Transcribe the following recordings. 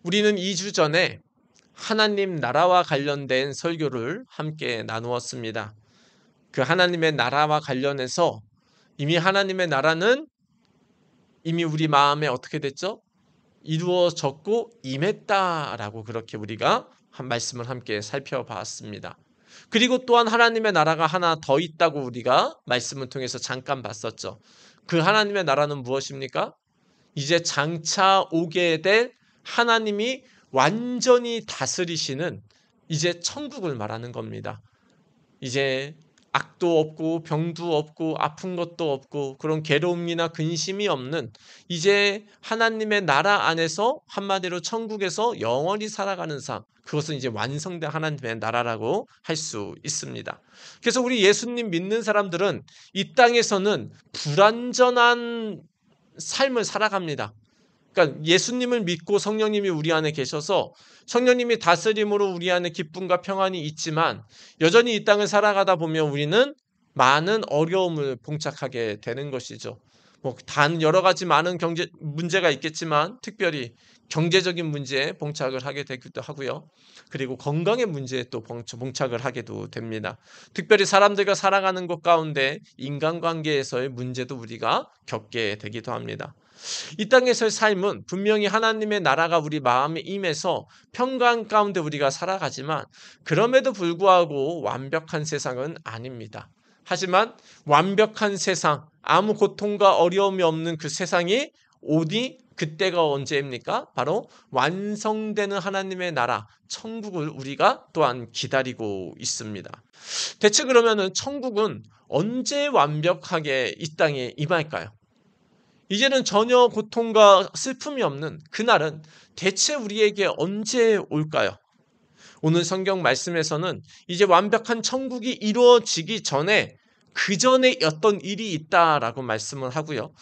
우리는 2주 전에 하나님 나라와 관련된 설교를 함께 나누었습니다. 그 하나님의 나라와 관련해서 이미 하나님의 나라는 이미 우리 마음에 어떻게 됐죠? 이루어졌고 임했다라고 그렇게 우리가 한 말씀을 함께 살펴봤습니다. 그리고 또한 하나님의 나라가 하나 더 있다고 우리가 말씀을 통해서 잠깐 봤었죠. 그 하나님의 나라는 무엇입니까? 이제 장차 오게 될 하나님이 완전히 다스리시는 이제 천국을 말하는 겁니다. 이제 악도 없고 병도 없고 아픈 것도 없고 그런 괴로움이나 근심이 없는 이제 하나님의 나라 안에서 한마디로 천국에서 영원히 살아가는 삶, 그것은 이제 완성된 하나님의 나라라고 할 수 있습니다. 그래서 우리 예수님 믿는 사람들은 이 땅에서는 불완전한 삶을 살아갑니다. 그러니까 예수님을 믿고 성령님이 우리 안에 계셔서 성령님이 다스림으로 우리 안에 기쁨과 평안이 있지만 여전히 이 땅을 살아가다 보면 우리는 많은 어려움을 봉착하게 되는 것이죠. 단 여러 가지 많은 경제 문제가 있겠지만 특별히 경제적인 문제에 봉착을 하게 되기도 하고요. 그리고 건강의 문제에 또 봉착을 하게도 됩니다. 특별히 사람들과 살아가는 것 가운데 인간관계에서의 문제도 우리가 겪게 되기도 합니다. 이 땅에서의 삶은 분명히 하나님의 나라가 우리 마음에 임해서 평강 가운데 우리가 살아가지만 그럼에도 불구하고 완벽한 세상은 아닙니다. 하지만 완벽한 세상, 아무 고통과 어려움이 없는 그 세상이 오니 그때가 언제입니까? 바로 완성되는 하나님의 나라, 천국을 우리가 또한 기다리고 있습니다. 대체 그러면은 천국은 언제 완벽하게 이 땅에 임할까요? 이제는 전혀 고통과 슬픔이 없는 그날은 대체 우리에게 언제 올까요? 오늘 성경 말씀에서는 이제 완벽한 천국이 이루어지기 전에 그 전에 어떤 일이 있다라고 말씀을 하고요.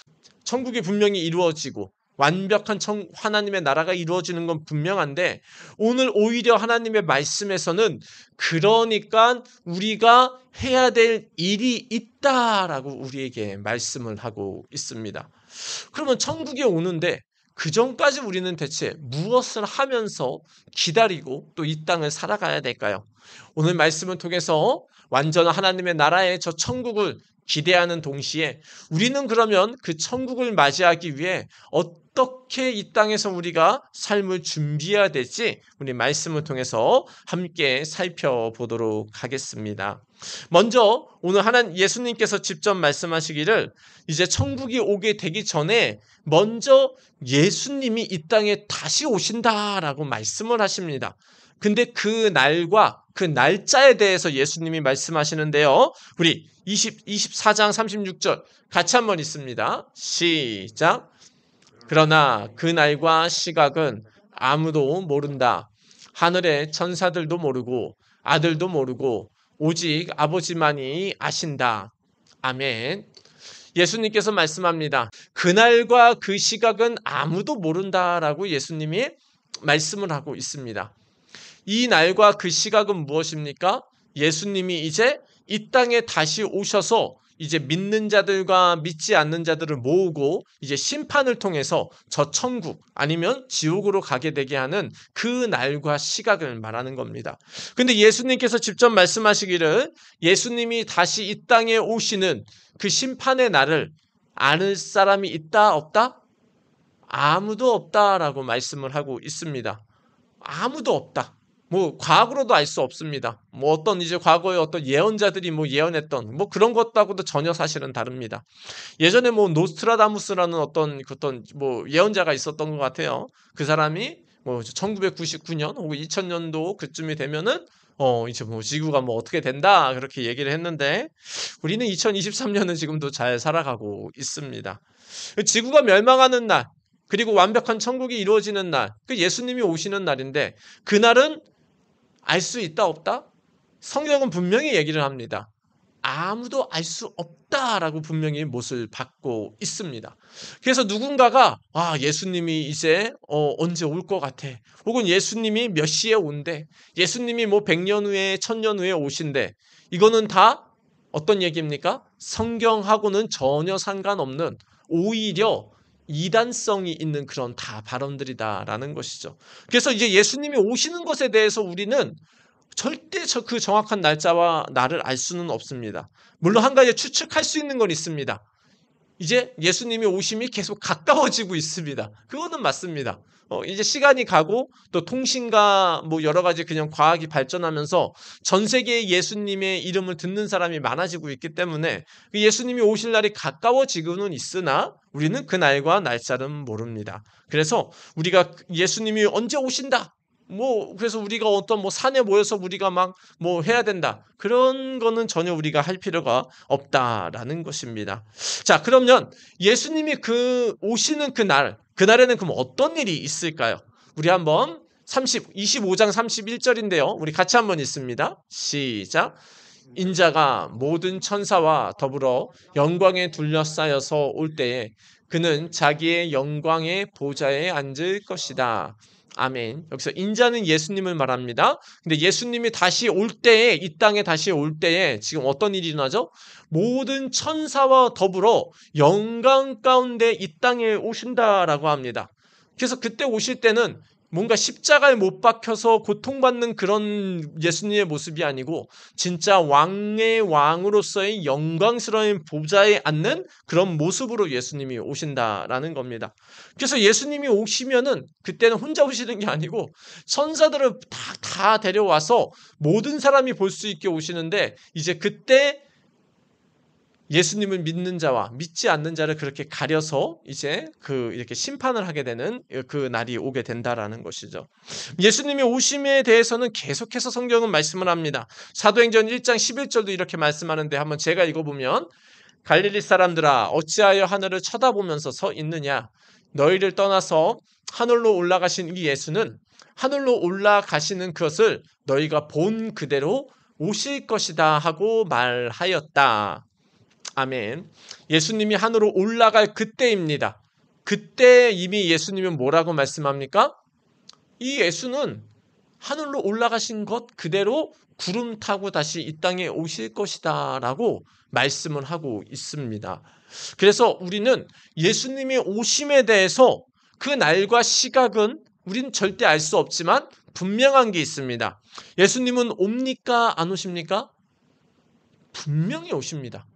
천국이 분명히 이루어지고 완벽한 하나님의 나라가 이루어지는 건 분명한데 오늘 오히려 하나님의 말씀에서는 그러니까 우리가 해야 될 일이 있다라고 우리에게 말씀을 하고 있습니다. 그러면 천국에 오는데 그 전까지 우리는 대체 무엇을 하면서 기다리고 또 이 땅을 살아가야 될까요? 오늘 말씀을 통해서 완전한 하나님의 나라의 저 천국을 기대하는 동시에 우리는 그러면 그 천국을 맞이하기 위해 어떻게 이 땅에서 우리가 삶을 준비해야 될지 우리 말씀을 통해서 함께 살펴보도록 하겠습니다. 먼저 오늘 예수님께서 직접 말씀하시기를 이제 천국이 오게 되기 전에 먼저 예수님이 이 땅에 다시 오신다라고 말씀을 하십니다. 근데 그 날과 그 날짜에 대해서 예수님이 말씀하시는데요. 우리 24장 36절 같이 한번 읽습니다. 시작. 그러나 그 날과 시각은 아무도 모른다. 하늘의 천사들도 모르고 아들도 모르고 오직 아버지만이 아신다. 아멘. 예수님께서 말씀합니다. 그날과 그 시각은 아무도 모른다라고 예수님이 말씀을 하고 있습니다. 이 날과 그 시각은 무엇입니까? 예수님이 이제 이 땅에 다시 오셔서 이제 믿는 자들과 믿지 않는 자들을 모으고 이제 심판을 통해서 저 천국 아니면 지옥으로 가게 되게 하는 그 날과 시각을 말하는 겁니다. 근데 예수님께서 직접 말씀하시기를 예수님이 다시 이 땅에 오시는 그 심판의 날을 아는 사람이 있다 없다? 아무도 없다라고 말씀을 하고 있습니다. 아무도 없다. 과거로도 알 수 없습니다. 어떤 이제 과거에 어떤 예언자들이 예언했던 그런 것하고도 전혀 사실은 다릅니다. 예전에 노스트라다무스라는 어떤 예언자가 있었던 것 같아요. 그 사람이 1999년 혹은 2000년도 그쯤이 되면은 이제 지구가 어떻게 된다 그렇게 얘기를 했는데 우리는 2023년은 지금도 잘 살아가고 있습니다. 지구가 멸망하는 날 그리고 완벽한 천국이 이루어지는 날, 그 예수님이 오시는 날인데 그날은 알 수 있다 없다? 성경은 분명히 얘기를 합니다. 아무도 알 수 없다라고 분명히 못을 받고 있습니다. 그래서 누군가가 예수님이 이제 언제 올 것 같아. 혹은 예수님이 몇 시에 온대. 예수님이 100년 후에 1000년 후에 오신대. 이거는 다 어떤 얘기입니까? 성경하고는 전혀 상관없는 오히려 이단성이 있는 그런 다 발언들이다라는 것이죠. 그래서 이제 예수님이 오시는 것에 대해서 우리는 절대 그 정확한 날짜와 날을 알 수는 없습니다. 물론 한 가지 추측할 수 있는 건 있습니다. 이제 예수님이 오심이 계속 가까워지고 있습니다. 그거는 맞습니다. 이제 시간이 가고 또 통신과 뭐 여러 가지 그냥 과학이 발전하면서 전 세계에 예수님의 이름을 듣는 사람이 많아지고 있기 때문에 예수님이 오실 날이 가까워지고는 있으나 우리는 그 날과 날짜는 모릅니다. 그래서 우리가 예수님이 언제 오신다, 그래서 우리가 어떤 산에 모여서 우리가 막 해야 된다, 그런 거는 전혀 우리가 할 필요가 없다라는 것입니다. 자, 그러면 예수님이 오시는 그날에는 그럼 어떤 일이 있을까요? 우리 한번 25장 31절인데요. 우리 같이 한번 읽습니다. 시작. 인자가 모든 천사와 더불어 영광에 둘러싸여서 올 때에 그는 자기의 영광의 보좌에 앉을 것이다. 아멘. 여기서 인자는 예수님을 말합니다. 근데 예수님이 다시 올 때에, 이 땅에 다시 올 때에 지금 어떤 일이 일어나죠? 모든 천사와 더불어 영광 가운데 이 땅에 오신다라고 합니다. 그래서 그때 오실 때는 뭔가 십자가에 못 박혀서 고통받는 그런 예수님의 모습이 아니고 진짜 왕의 왕으로서의 영광스러운 보좌에 앉는 그런 모습으로 예수님이 오신다라는 겁니다. 그래서 예수님이 오시면은 그때는 혼자 오시는 게 아니고 천사들을 다 데려와서 모든 사람이 볼 수 있게 오시는데, 이제 그때 예수님을 믿는 자와 믿지 않는 자를 그렇게 가려서 이제 이렇게 심판을 하게 되는 그 날이 오게 된다라는 것이죠. 예수님의 오심에 대해서는 계속해서 성경은 말씀을 합니다. 사도행전 1장 11절도 이렇게 말씀하는데 한번 제가 읽어보면, 갈릴리 사람들아 어찌하여 하늘을 쳐다보면서 서 있느냐, 너희를 떠나서 하늘로 올라가신 이 예수는 하늘로 올라가시는 것을 너희가 본 그대로 오실 것이다 하고 말하였다. 아멘. 예수님이 하늘로 올라갈 그때입니다. 그때 이미 예수님은 뭐라고 말씀합니까? 이 예수는 하늘로 올라가신 것 그대로 구름 타고 다시 이 땅에 오실 것이다 라고 말씀을 하고 있습니다. 그래서 우리는 예수님의 오심에 대해서 그 날과 시각은 우리는 절대 알 수 없지만 분명한 게 있습니다. 예수님은 옵니까? 안 오십니까? 분명히 오십니다.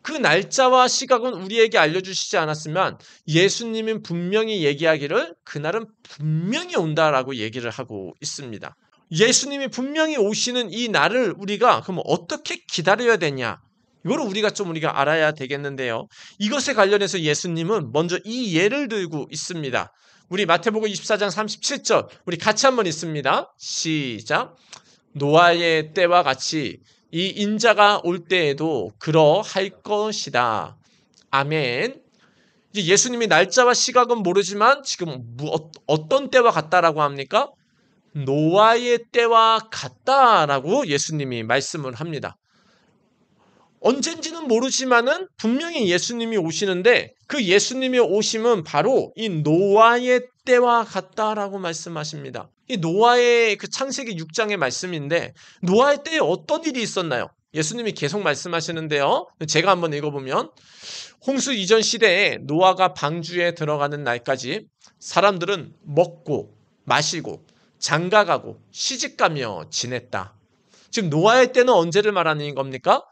그 날짜와 시각은 우리에게 알려주시지 않았으면 예수님은 분명히 얘기하기를 그날은 분명히 온다라고 얘기를 하고 있습니다. 예수님이 분명히 오시는 이 날을 우리가 그럼 어떻게 기다려야 되냐, 이거를 우리가 알아야 되겠는데요. 이것에 관련해서 예수님은 먼저 이 예를 들고 있습니다. 우리 마태복음 24장 37절 우리 같이 한번 읽습니다. 시작. 노아의 때와 같이 이 인자가 올 때에도 그러할 것이다. 아멘. 이제 예수님이 날짜와 시각은 모르지만 지금 어떤 때와 같다라고 합니까? 노아의 때와 같다라고 예수님이 말씀을 합니다. 언젠지는 모르지만은 분명히 예수님이 오시는데 그 예수님의 오심은 바로 이 노아의 때와 같다라고 말씀하십니다. 이 노아의 그 창세기 6장의 말씀인데 노아의 때에 어떤 일이 있었나요? 예수님이 계속 말씀하시는데요. 제가 한번 읽어보면, 홍수 이전 시대에 노아가 방주에 들어가는 날까지 사람들은 먹고 마시고 장가가고 시집가며 지냈다. 지금 노아의 때는 언제를 말하는 겁니까?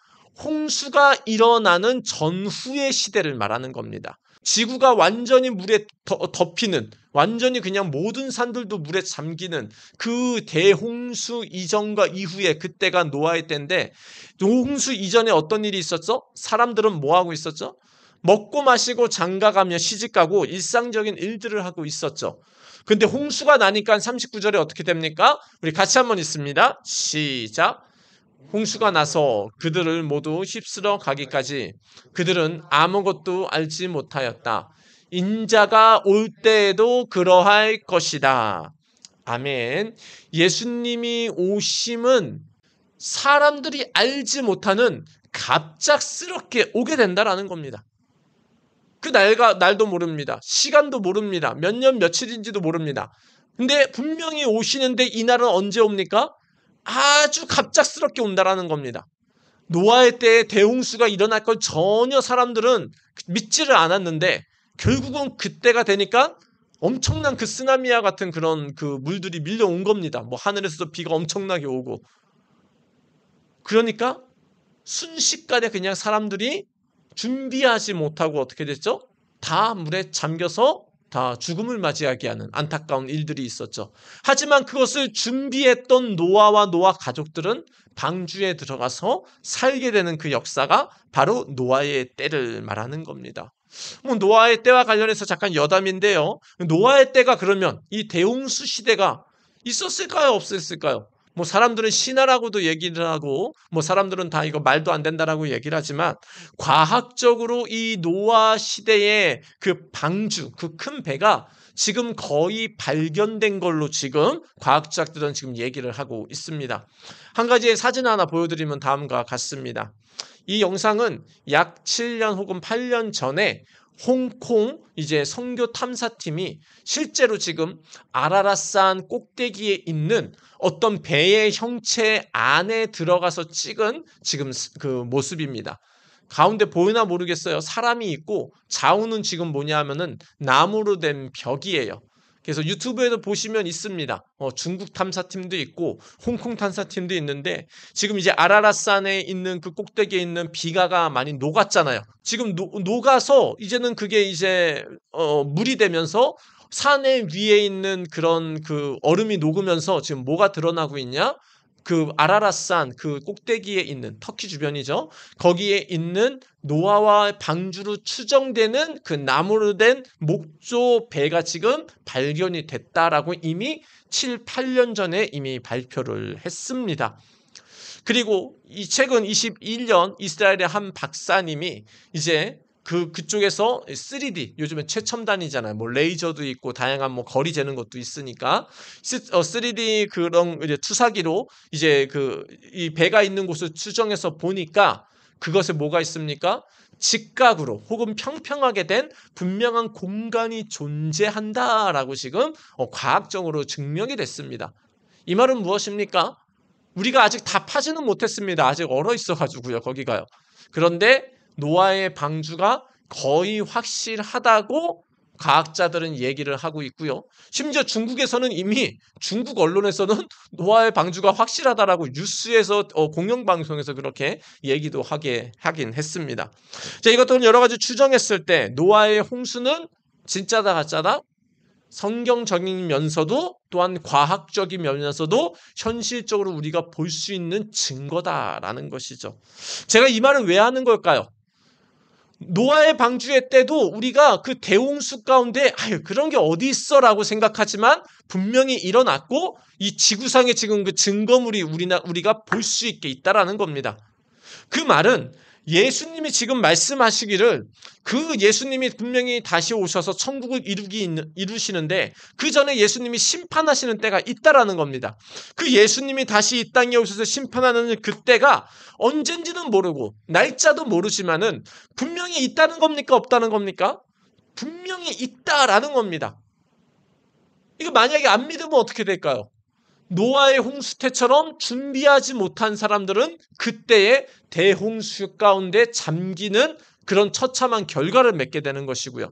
홍수가 일어나는 전후의 시대를 말하는 겁니다. 지구가 완전히 물에 덮이는, 완전히 그냥 모든 산들도 물에 잠기는 그 대홍수 이전과 이후에 그때가 노아의 때인데, 홍수 이전에 어떤 일이 있었죠? 사람들은 뭐 하고 있었죠? 먹고 마시고 장가가며 시집가고 일상적인 일들을 하고 있었죠. 근데 홍수가 나니까 39절에 어떻게 됩니까? 우리 같이 한번 읽습니다. 시작. 홍수가 나서 그들을 모두 휩쓸어 가기까지 그들은 아무것도 알지 못하였다. 인자가 올 때에도 그러할 것이다. 아멘. 예수님이 오심은 사람들이 알지 못하는 갑작스럽게 오게 된다라는 겁니다. 그 날도 모릅니다. 시간도 모릅니다. 몇 년 며칠인지도 모릅니다. 근데 분명히 오시는데 이 날은 언제 옵니까? 아주 갑작스럽게 온다라는 겁니다. 노아의 때에 대홍수가 일어날 걸 전혀 사람들은 믿지를 않았는데 결국은 그때가 되니까 엄청난 그 쓰나미와 같은 그런 그 물들이 밀려온 겁니다. 뭐 하늘에서도 비가 엄청나게 오고. 그러니까 순식간에 그냥 사람들이 준비하지 못하고 어떻게 됐죠? 다 물에 잠겨서 다 죽음을 맞이하게 하는 안타까운 일들이 있었죠. 하지만 그것을 준비했던 노아와 노아 가족들은 방주에 들어가서 살게 되는 그 역사가 바로 노아의 때를 말하는 겁니다. 뭐 노아의 때와 관련해서 잠깐 여담인데요. 노아의 때가 그러면 이 대홍수 시대가 있었을까요? 없었을까요? 뭐 사람들은 신화라고도 얘기를 하고 뭐 사람들은 다 이거 말도 안 된다라고 얘기를 하지만 과학적으로 이 노아 시대의 그 방주, 그 큰 배가 지금 거의 발견된 걸로 지금 과학자들은 지금 얘기를 하고 있습니다. 한 가지의 사진 하나 보여드리면 다음과 같습니다. 이 영상은 약 7년 혹은 8년 전에 홍콩 이제 선교 탐사팀이 실제로 지금 아라라산 꼭대기에 있는 어떤 배의 형체 안에 들어가서 찍은 지금 그 모습입니다. 가운데 보이나 모르겠어요. 사람이 있고 좌우는 지금 뭐냐면은 나무로 된 벽이에요. 그래서 유튜브에도 보시면 있습니다. 중국 탐사팀도 있고 홍콩 탐사팀도 있는데 지금 이제 아라라산에 있는 그 꼭대기에 있는 비가가 많이 녹았잖아요. 지금 녹아서 이제는 그게 이제 물이 되면서 산의 위에 있는 그런 그 얼음이 녹으면서 지금 뭐가 드러나고 있냐? 그 아라라산 그 꼭대기에 있는 터키 주변이죠. 거기에 있는 노아와 방주로 추정되는 그 나무로 된 목조 배가 지금 발견이 됐다라고 이미 7, 8년 전에 이미 발표를 했습니다. 그리고 이 최근 21년 이스라엘의 한 박사님이 이제 그쪽에서 3D 요즘에 최첨단이잖아요. 뭐 레이저도 있고 다양한 뭐 거리 재는 것도 있으니까 3D 그런 이제 투사기로 이제 이 배가 있는 곳을 추정해서 보니까 그것에 뭐가 있습니까? 직각으로 혹은 평평하게 된 분명한 공간이 존재한다라고 지금 과학적으로 증명이 됐습니다. 이 말은 무엇입니까? 우리가 아직 다 파지는 못했습니다. 아직 얼어 있어가지고요. 거기가요. 그런데 노아의 방주가 거의 확실하다고 과학자들은 얘기를 하고 있고요. 심지어 중국에서는 이미 중국 언론에서는 노아의 방주가 확실하다라고 뉴스에서 공영방송에서 그렇게 얘기도 하긴 했습니다. 자, 이것들은 여러 가지 추정했을 때 노아의 홍수는 진짜다 가짜다? 성경적이면서도 또한 과학적이면서도 현실적으로 우리가 볼 수 있는 증거다라는 것이죠. 제가 이 말을 왜 하는 걸까요? 노아의 방주의 때도 우리가 그 대홍수 가운데 그런 게 어디 있어라고 생각하지만 분명히 일어났고 이 지구상에 지금 그 증거물이 우리가 볼 수 있게 있다라는 겁니다. 그 말은 예수님이 지금 말씀하시기를 그 예수님이 분명히 다시 오셔서 천국을 이루시는데 그 전에 예수님이 심판하시는 때가 있다라는 겁니다. 그 예수님이 다시 이 땅에 오셔서 심판하는 그때가 언젠지는 모르고 날짜도 모르지만은 분명히 있다는 겁니까? 없다는 겁니까? 분명히 있다라는 겁니다. 이거 만약에 안 믿으면 어떻게 될까요? 노아의 홍수 때처럼 준비하지 못한 사람들은 그때의 대홍수 가운데 잠기는 그런 처참한 결과를 맺게 되는 것이고요.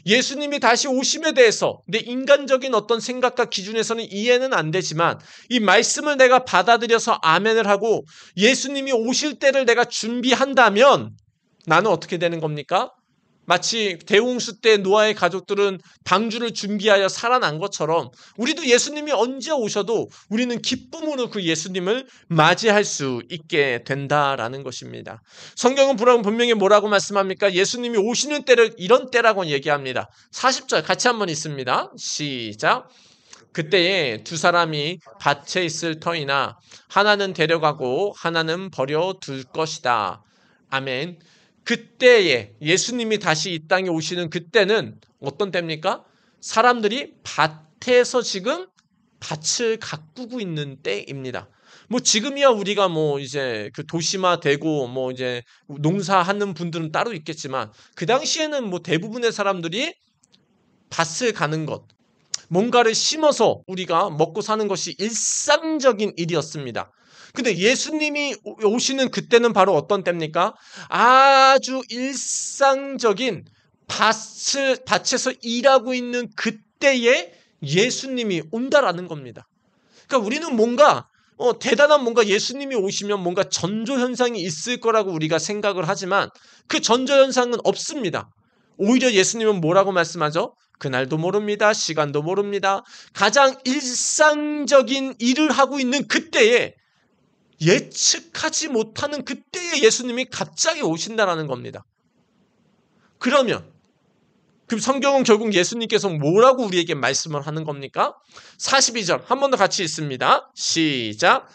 예수님이 다시 오심에 대해서 내 인간적인 어떤 생각과 기준에서는 이해는 안 되지만 이 말씀을 내가 받아들여서 아멘을 하고 예수님이 오실 때를 내가 준비한다면 나는 어떻게 되는 겁니까? 마치 대홍수 때 노아의 가족들은 방주를 준비하여 살아난 것처럼 우리도 예수님이 언제 오셔도 우리는 기쁨으로 그 예수님을 맞이할 수 있게 된다라는 것입니다. 성경은 분명히 뭐라고 말씀합니까? 예수님이 오시는 때를 이런 때라고 얘기합니다. 40절 같이 한번 있습니다. 시작. 그때에 두 사람이 밭에 있을 터이나 하나는 데려가고 하나는 버려둘 것이다. 아멘. 그때에 예수님이 다시 이 땅에 오시는 그때는 어떤 때입니까? 사람들이 밭에서 지금 밭을 가꾸고 있는 때입니다. 뭐 지금이야 우리가 뭐 이제 그 도시화되고 뭐 이제 농사하는 분들은 따로 있겠지만 그 당시에는 뭐 대부분의 사람들이 밭을 가는 것, 뭔가를 심어서 우리가 먹고 사는 것이 일상적인 일이었습니다. 근데 예수님이 오시는 그때는 바로 어떤 때입니까? 아주 일상적인 밭에서 일하고 있는 그때에 예수님이 온다라는 겁니다. 그러니까 우리는 뭔가 대단한 뭔가 예수님이 오시면 뭔가 전조현상이 있을 거라고 우리가 생각을 하지만 그 전조현상은 없습니다. 오히려 예수님은 뭐라고 말씀하죠? 그날도 모릅니다. 시간도 모릅니다. 가장 일상적인 일을 하고 있는 그때에 예측하지 못하는 그때에 예수님이 갑자기 오신다라는 겁니다. 그러면 그럼 성경은 결국 예수님께서 뭐라고 우리에게 말씀을 하는 겁니까? 42절 한 번 더 같이 읽습니다. 시작.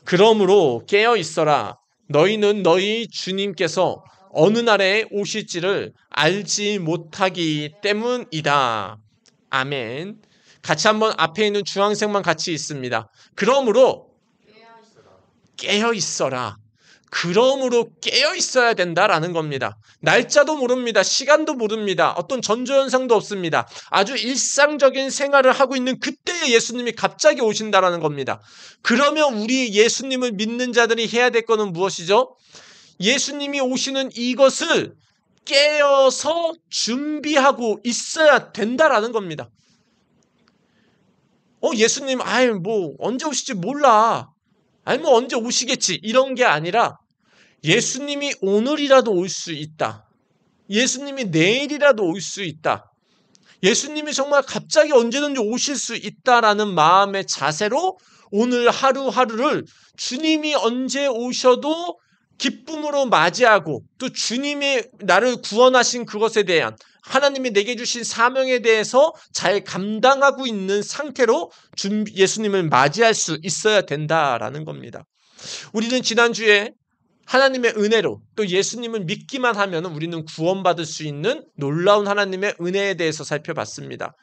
그러므로 깨어 있어라. 너희는 너희 주님께서 어느 날에 오실지를 알지 못하기 때문이다. 아멘. 같이 한번 앞에 있는 주황색만 같이 읽습니다. 그러므로 깨어 있어라. 그러므로 깨어 있어야 된다라는 겁니다. 날짜도 모릅니다. 시간도 모릅니다. 어떤 전조현상도 없습니다. 아주 일상적인 생활을 하고 있는 그때에 예수님이 갑자기 오신다라는 겁니다. 그러면 우리 예수님을 믿는 자들이 해야 될 것은 무엇이죠? 예수님이 오시는 이것을 깨어서 준비하고 있어야 된다라는 겁니다. 예수님, 언제 오실지 몰라. 언제 오시겠지. 이런 게 아니라 예수님이 오늘이라도 올 수 있다. 예수님이 내일이라도 올 수 있다. 예수님이 정말 갑자기 언제든지 오실 수 있다라는 마음의 자세로 오늘 하루하루를 주님이 언제 오셔도 기쁨으로 맞이하고 또 주님이 나를 구원하신 그것에 대한 하나님이 내게 주신 사명에 대해서 잘 감당하고 있는 상태로 예수님을 맞이할 수 있어야 된다라는 겁니다. 우리는 지난주에 하나님의 은혜로 또 예수님을 믿기만 하면 우리는 구원받을 수 있는 놀라운 하나님의 은혜에 대해서 살펴봤습니다.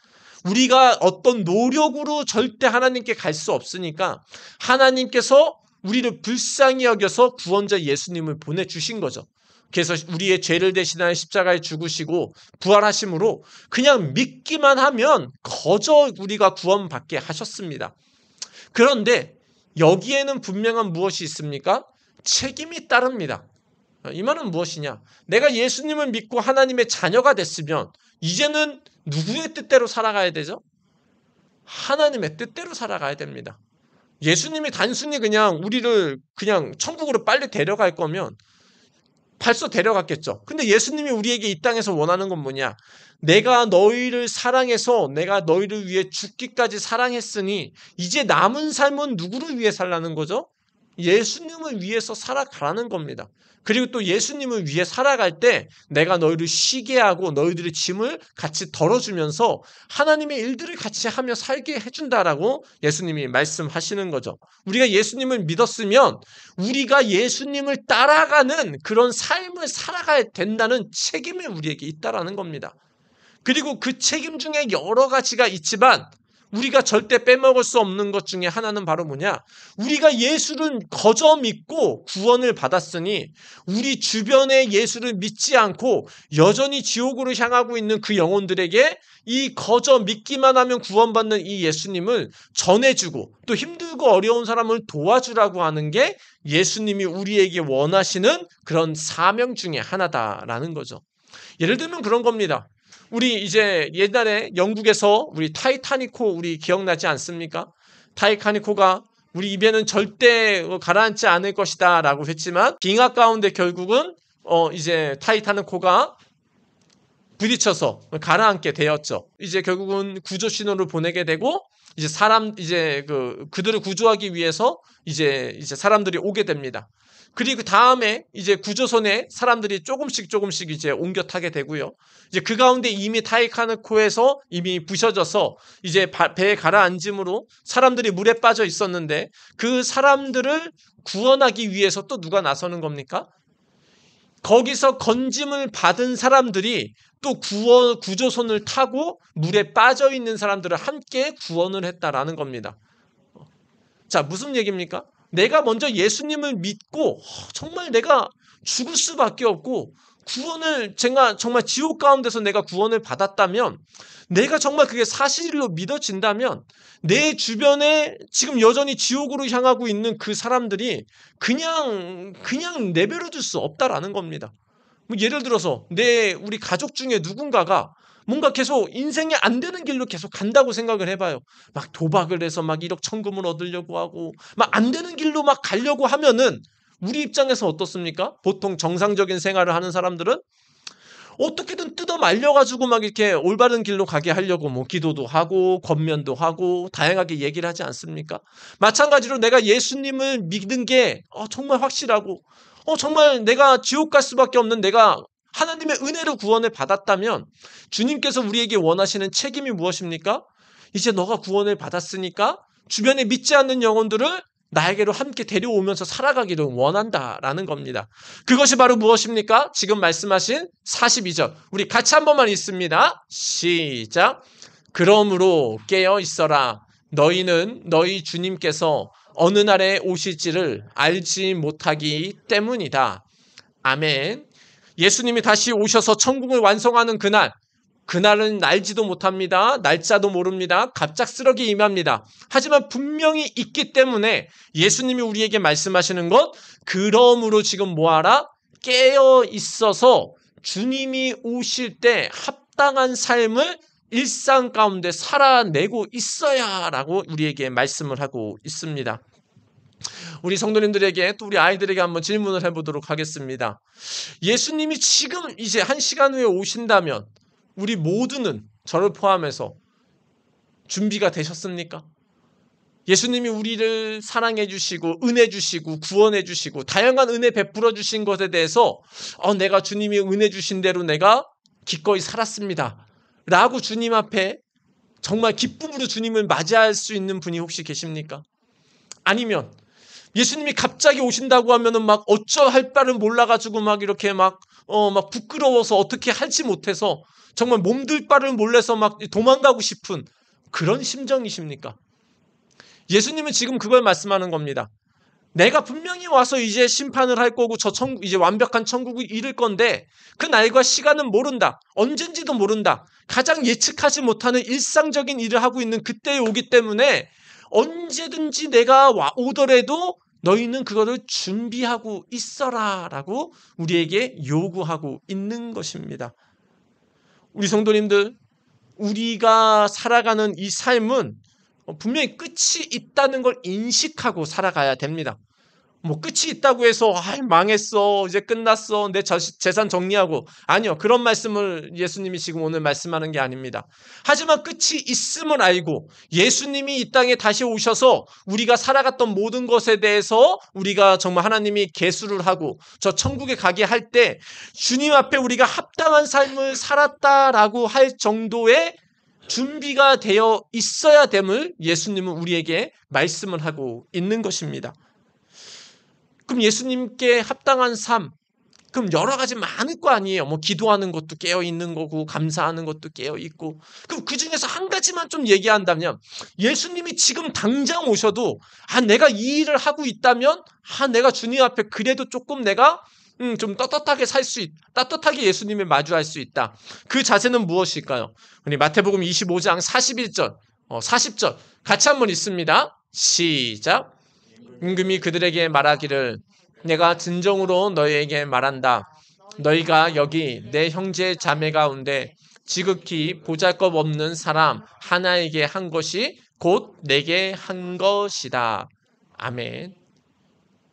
우리가 어떤 노력으로 절대 하나님께 갈 수 없으니까 하나님께서 우리를 불쌍히 여겨서 구원자 예수님을 보내주신 거죠. 그래서 우리의 죄를 대신하여 십자가에 죽으시고 부활하심으로 그냥 믿기만 하면 거저 우리가 구원받게 하셨습니다. 그런데 여기에는 분명한 무엇이 있습니까? 책임이 따릅니다. 이 말은 무엇이냐? 내가 예수님을 믿고 하나님의 자녀가 됐으면 이제는 누구의 뜻대로 살아가야 되죠? 하나님의 뜻대로 살아가야 됩니다. 예수님이 단순히 그냥 우리를 그냥 천국으로 빨리 데려갈 거면 벌써 데려갔겠죠. 근데 예수님이 우리에게 이 땅에서 원하는 건 뭐냐? 내가 너희를 사랑해서 내가 너희를 위해 죽기까지 사랑했으니 이제 남은 삶은 누구를 위해 살라는 거죠? 예수님을 위해서 살아가라는 겁니다. 그리고 또 예수님을 위해 살아갈 때 내가 너희를 쉬게 하고 너희들의 짐을 같이 덜어주면서 하나님의 일들을 같이 하며 살게 해준다라고 예수님이 말씀하시는 거죠. 우리가 예수님을 믿었으면 우리가 예수님을 따라가는 그런 삶을 살아가야 된다는 책임이 우리에게 있다라는 겁니다. 그리고 그 책임 중에 여러 가지가 있지만 우리가 절대 빼먹을 수 없는 것 중에 하나는 바로 뭐냐? 우리가 예수를 거저 믿고 구원을 받았으니 우리 주변에 예수를 믿지 않고 여전히 지옥으로 향하고 있는 그 영혼들에게 이 거저 믿기만 하면 구원받는 이 예수님을 전해주고 또 힘들고 어려운 사람을 도와주라고 하는 게 예수님이 우리에게 원하시는 그런 사명 중에 하나다라는 거죠. 예를 들면 그런 겁니다. 우리 이제 옛날에 영국에서 우리 타이타닉호 우리 기억나지 않습니까? 타이타닉호가 우리 입에는 절대 가라앉지 않을 것이다 라고 했지만 빙하 가운데 결국은 이제 타이타닉호가 부딪혀서 가라앉게 되었죠. 이제 결국은 구조 신호를 보내게 되고 이제 그들을 구조하기 위해서 이제 사람들이 오게 됩니다. 그리고 다음에 이제 구조선에 사람들이 조금씩 이제 옮겨 타게 되고요. 이제 그 가운데 이미 타이타닉호에서 이미 부셔져서 이제 배에 가라앉음으로 사람들이 물에 빠져 있었는데 그 사람들을 구원하기 위해서 또 누가 나서는 겁니까? 거기서 건짐을 받은 사람들이 또 구조선을 타고 물에 빠져 있는 사람들을 함께 구원을 했다라는 겁니다. 자, 무슨 얘기입니까? 내가 먼저 예수님을 믿고 정말 내가 죽을 수밖에 없고 제가 정말 지옥 가운데서 내가 구원을 받았다면 내가 정말 그게 사실로 믿어진다면 내 주변에 지금 여전히 지옥으로 향하고 있는 그 사람들이 그냥 내버려 둘 수 없다라는 겁니다. 뭐 예를 들어서 우리 가족 중에 누군가가 뭔가 계속 인생에 안 되는 길로 계속 간다고 생각을 해봐요. 막 도박을 해서 막 1억 천금을 얻으려고 하고 막 안 되는 길로 막 가려고 하면은 우리 입장에서 어떻습니까? 보통 정상적인 생활을 하는 사람들은 어떻게든 뜯어 말려가지고 막 이렇게 올바른 길로 가게 하려고 뭐 기도도 하고 권면도 하고 다양하게 얘기를 하지 않습니까? 마찬가지로 내가 예수님을 믿는 게 정말 확실하고 정말 내가 지옥 갈 수밖에 없는 내가 하나님의 은혜로 구원을 받았다면 주님께서 우리에게 원하시는 책임이 무엇입니까? 이제 너가 구원을 받았으니까 주변에 믿지 않는 영혼들을 나에게로 함께 데려오면서 살아가기를 원한다라는 겁니다. 그것이 바로 무엇입니까? 지금 말씀하신 42절. 우리 같이 한 번만 읽습니다. 시작. 그러므로 깨어 있어라. 너희는 너희 주님께서 어느 날에 오실지를 알지 못하기 때문이다. 아멘. 예수님이 다시 오셔서 천국을 완성하는 그날은 알지도 못합니다. 날짜도 모릅니다. 갑작스럽게 임합니다. 하지만 분명히 있기 때문에 예수님이 우리에게 말씀하시는 것, 그러므로 지금 뭐하라? 깨어 있어서 주님이 오실 때 합당한 삶을 일상 가운데 살아내고 있어야 라고 우리에게 말씀을 하고 있습니다. 우리 성도님들에게 또 우리 아이들에게 한번 질문을 해보도록 하겠습니다. 예수님이 지금 이제 1시간 후에 오신다면 우리 모두는 저를 포함해서 준비가 되셨습니까? 예수님이 우리를 사랑해 주시고 은혜 주시고 구원해 주시고 다양한 은혜 베풀어 주신 것에 대해서 내가 주님이 은혜 주신 대로 내가 기꺼이 살았습니다 라고 주님 앞에 정말 기쁨으로 주님을 맞이할 수 있는 분이 혹시 계십니까? 아니면 예수님이 갑자기 오신다고 하면은 막 어쩌할 바를 몰라가지고 막 이렇게 막 부끄러워서 어떻게 할지 못해서 정말 몸둘 바를 몰라서 막 도망가고 싶은 그런 심정이십니까? 예수님은 지금 그걸 말씀하는 겁니다. 내가 분명히 와서 이제 심판을 할 거고 이제 완벽한 천국을 이룰 건데 그 날과 시간은 모른다. 언젠지도 모른다. 가장 예측하지 못하는 일상적인 일을 하고 있는 그때에 오기 때문에 언제든지 내가 오더라도 너희는 그거를 준비하고 있어라 라고 우리에게 요구하고 있는 것입니다. 우리 성도님들, 우리가 살아가는 이 삶은 분명히 끝이 있다는 걸 인식하고 살아가야 됩니다. 뭐 끝이 있다고 해서 망했어, 이제 끝났어, 내 재산 정리하고, 아니요, 그런 말씀을 예수님이 지금 오늘 말씀하는 게 아닙니다. 하지만 끝이 있음을 알고 예수님이 이 땅에 다시 오셔서 우리가 살아갔던 모든 것에 대해서 우리가 정말 하나님이 계수를 하고 저 천국에 가게 할 때 주님 앞에 우리가 합당한 삶을 살았다라고 할 정도의 준비가 되어 있어야 됨을 예수님은 우리에게 말씀을 하고 있는 것입니다. 그럼 예수님께 합당한 삶, 그럼 여러 가지 많을 거 아니에요. 뭐 기도하는 것도 깨어 있는 거고 감사하는 것도 깨어 있고. 그럼 그 중에서 한 가지만 좀 얘기한다면 예수님이 지금 당장 오셔도 내가 이 일을 하고 있다면 내가 주님 앞에 그래도 조금 내가 좀 따뜻하게 예수님을 마주할 수 있다. 그 자세는 무엇일까요? 우리 마태복음 25장 41절, 40절 같이 한번 읽습니다. 시작. 임금이 그들에게 말하기를 내가 진정으로 너희에게 말한다. 너희가 여기 내 형제 자매 가운데 지극히 보잘것없는 사람 하나에게 한 것이 곧 내게 한 것이다. 아멘.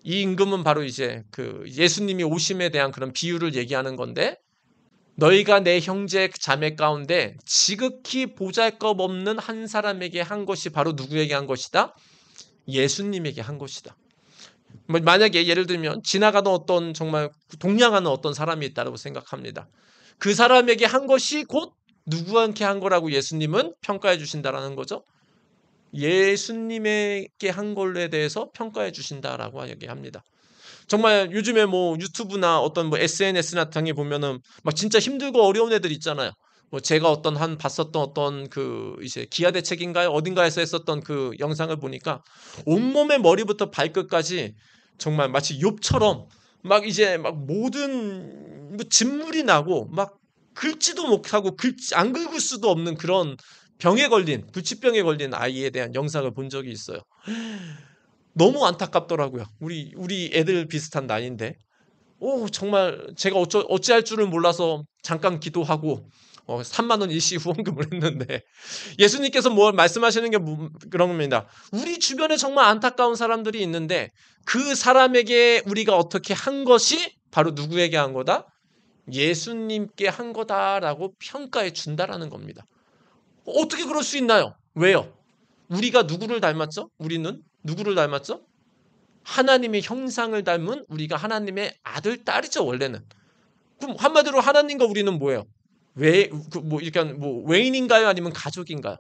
이 임금은 바로 이제 그 예수님이 오심에 대한 그런 비유를 얘기하는 건데, 너희가 내 형제 자매 가운데 지극히 보잘것없는 한 사람에게 한 것이 바로 누구에게 한 것이다? 예수님에게 한 것이다. 만약에 예를 들면 지나가던 어떤 정말 동냥하는 어떤 사람이 있다고 생각합니다. 그 사람에게 한 것이 곧 누구한테 한 거라고 예수님은 평가해 주신다라는 거죠. 예수님에게 한 걸로에 대해서 평가해 주신다라고 얘기합니다. 정말 요즘에 뭐 유튜브나 어떤 뭐 SNS나 등에 보면은 막 진짜 힘들고 어려운 애들 있잖아요. 뭐 제가 봤었던 어떤 그 이제 기아대책인가요? 어딘가에서 했었던 그 영상을 보니까 온몸의 머리부터 발끝까지 정말 마치 욥처럼 막 이제 막 모든 뭐 진물이 나고 막 긁지도 못하고 안 긁을 수도 없는 그런 불치병에 걸린 아이에 대한 영상을 본 적이 있어요. 너무 안타깝더라고요. 우리 애들 비슷한 나이인데. 정말 제가 어찌할 줄을 몰라서 잠깐 기도하고 3만 원 일시 후원금을 했는데 예수님께서 뭘 말씀하시는 게 그런 겁니다. 우리 주변에 정말 안타까운 사람들이 있는데 그 사람에게 우리가 어떻게 한 것이 바로 누구에게 한 거다? 예수님께 한 거다라고 평가해 준다라는 겁니다. 어떻게 그럴 수 있나요? 왜요? 우리가 누구를 닮았죠? 우리는 누구를 닮았죠? 하나님의 형상을 닮은 우리가 하나님의 아들, 딸이죠, 원래는. 그럼 한마디로 하나님과 우리는 뭐예요? 외인인가요? 아니면 가족인가요?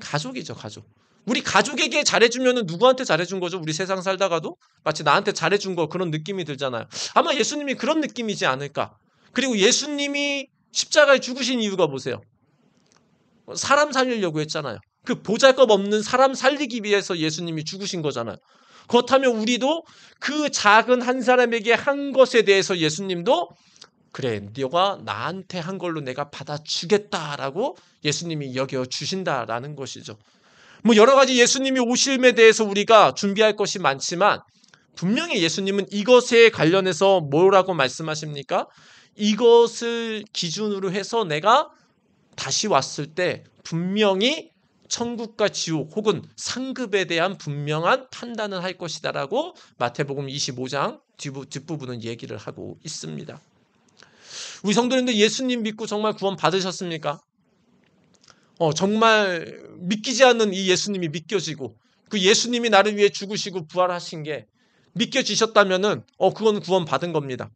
가족이죠, 가족. 우리 가족에게 잘해주면 누구한테 잘해준 거죠? 우리 세상 살다가도 마치 나한테 잘해준 거 그런 느낌이 들잖아요. 아마 예수님이 그런 느낌이지 않을까. 그리고 예수님이 십자가에 죽으신 이유가 보세요. 사람 살리려고 했잖아요. 그 보잘것없는 사람 살리기 위해서 예수님이 죽으신 거잖아요. 그렇다면 우리도 그 작은 한 사람에게 한 것에 대해서 예수님도 그래, 너가 나한테 한 걸로 내가 받아주겠다라고 예수님이 여겨주신다라는 것이죠. 뭐 여러 가지 예수님이 오심에 대해서 우리가 준비할 것이 많지만 분명히 예수님은 이것에 관련해서 뭐라고 말씀하십니까? 이것을 기준으로 해서 내가 다시 왔을 때 분명히 천국과 지옥 혹은 상급에 대한 분명한 판단을 할 것이다라고 마태복음 25장 뒷부분은 얘기를 하고 있습니다. 우리 성도님들 예수님 믿고 정말 구원 받으셨습니까? 정말 믿기지 않는 이 예수님이 믿겨지고 그 예수님이 나를 위해 죽으시고 부활하신 게 믿겨지셨다면은 그건 구원 받은 겁니다.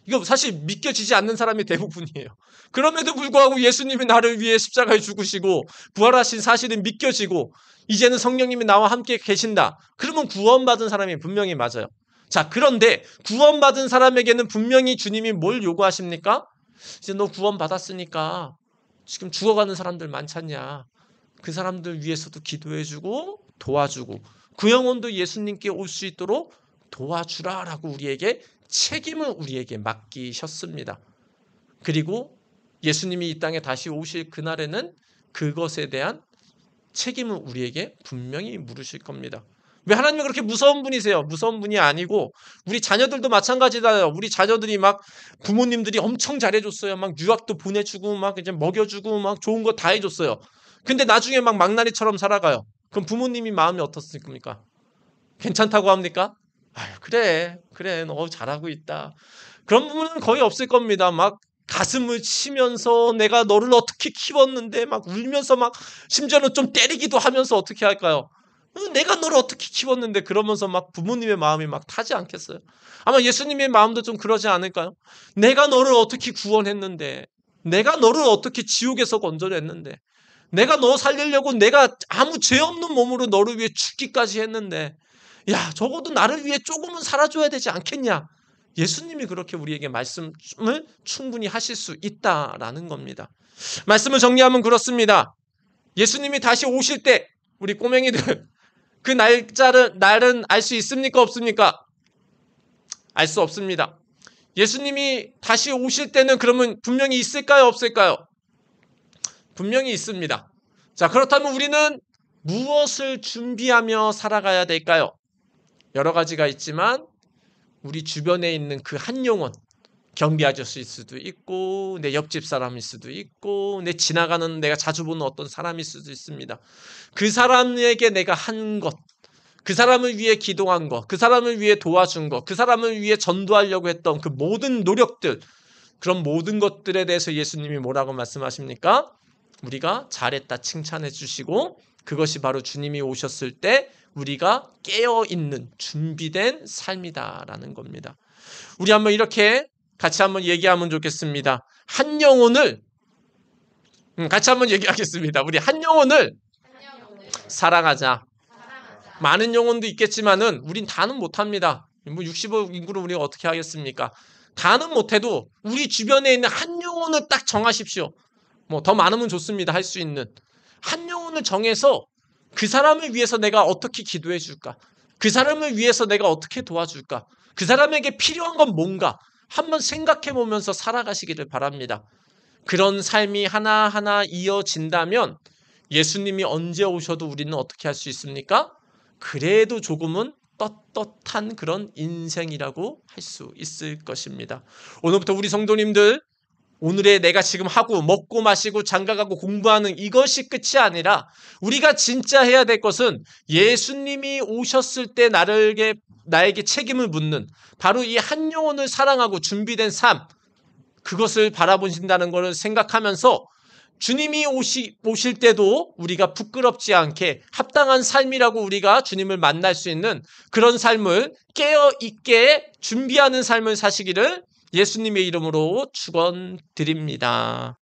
이거 사실 믿겨지지 않는 사람이 대부분이에요. 그럼에도 불구하고 예수님이 나를 위해 십자가에 죽으시고 부활하신 사실은 믿겨지고 이제는 성령님이 나와 함께 계신다. 그러면 구원받은 사람이 분명히 맞아요. 자, 그런데 구원받은 사람에게는 분명히 주님이 뭘 요구하십니까? 이제 너 구원받았으니까 지금 죽어가는 사람들 많잖냐. 그 사람들 위해서도 기도해주고 도와주고 그 영혼도 예수님께 올 수 있도록 도와주라라고 우리에게 책임을 우리에게 맡기셨습니다. 그리고 예수님이 이 땅에 다시 오실 그날에는 그것에 대한 책임을 우리에게 분명히 물으실 겁니다. 왜 하나님이 그렇게 무서운 분이세요? 무서운 분이 아니고 우리 자녀들도 마찬가지다. 우리 자녀들이 막 부모님들이 엄청 잘해줬어요. 막 유학도 보내주고 막 이제 먹여주고 막 좋은 거 다 해줬어요. 근데 나중에 막 망나니처럼 살아가요. 그럼 부모님이 마음이 어떻습니까? 괜찮다고 합니까? 아유, 그래 너 잘하고 있다. 그런 부분은 거의 없을 겁니다. 막 가슴을 치면서 내가 너를 어떻게 키웠는데 막 울면서 막 심지어는 좀 때리기도 하면서 어떻게 할까요? 내가 너를 어떻게 키웠는데 그러면서 막 부모님의 마음이 막 타지 않겠어요? 아마 예수님의 마음도 좀 그러지 않을까요? 내가 너를 어떻게 구원했는데 내가 너를 어떻게 지옥에서 건져냈는데 내가 너 살리려고 내가 아무 죄 없는 몸으로 너를 위해 죽기까지 했는데 야, 적어도 나를 위해 조금은 살아줘야 되지 않겠냐? 예수님이 그렇게 우리에게 말씀을 충분히 하실 수 있다라는 겁니다. 말씀을 정리하면 그렇습니다. 예수님이 다시 오실 때 우리 꼬맹이들 그 날은 알 수 있습니까? 없습니까? 알 수 없습니다. 예수님이 다시 오실 때는 그러면 분명히 있을까요? 없을까요? 분명히 있습니다. 자, 그렇다면 우리는 무엇을 준비하며 살아가야 될까요? 여러 가지가 있지만 우리 주변에 있는 그 한 영혼, 경비 아저씨일 수도 있고 내 옆집 사람일 수도 있고 내 지나가는 내가 자주 보는 어떤 사람일 수도 있습니다. 그 사람에게 내가 한 것, 그 사람을 위해 기도한 것, 그 사람을 위해 도와준 것, 그 사람을 위해 전도하려고 했던 그 모든 노력들, 그런 모든 것들에 대해서 예수님이 뭐라고 말씀하십니까? 우리가 잘했다 칭찬해 주시고 그것이 바로 주님이 오셨을 때 우리가 깨어있는 준비된 삶이다라는 겁니다. 우리 한번 이렇게 같이 한번 얘기하면 좋겠습니다. 한 영혼을 같이 한번 얘기하겠습니다. 우리 한 영혼을 사랑하자. 많은 영혼도 있겠지만은 우린 다는 못합니다. 뭐 60억 인구를 우리가 어떻게 하겠습니까? 다는 못해도 우리 주변에 있는 한 영혼을 딱 정하십시오. 뭐 더 많으면 좋습니다. 할 수 있는 한 영혼을 정해서 그 사람을 위해서 내가 어떻게 기도해 줄까? 그 사람을 위해서 내가 어떻게 도와줄까? 그 사람에게 필요한 건 뭔가 한번 생각해 보면서 살아가시기를 바랍니다. 그런 삶이 하나하나 이어진다면 예수님이 언제 오셔도 우리는 어떻게 할 수 있습니까? 그래도 조금은 떳떳한 그런 인생이라고 할 수 있을 것입니다. 오늘부터 우리 성도님들, 오늘의 내가 지금 하고 먹고 마시고 장가가고 공부하는 이것이 끝이 아니라 우리가 진짜 해야 될 것은 예수님이 오셨을 때 나에게 책임을 묻는 바로 이 한 영혼을 사랑하고 준비된 삶, 그것을 바라보신다는 것을 생각하면서 주님이 오실 때도 우리가 부끄럽지 않게 합당한 삶이라고 우리가 주님을 만날 수 있는 그런 삶을 깨어있게 준비하는 삶을 사시기를 예수님의 이름으로 축원드립니다.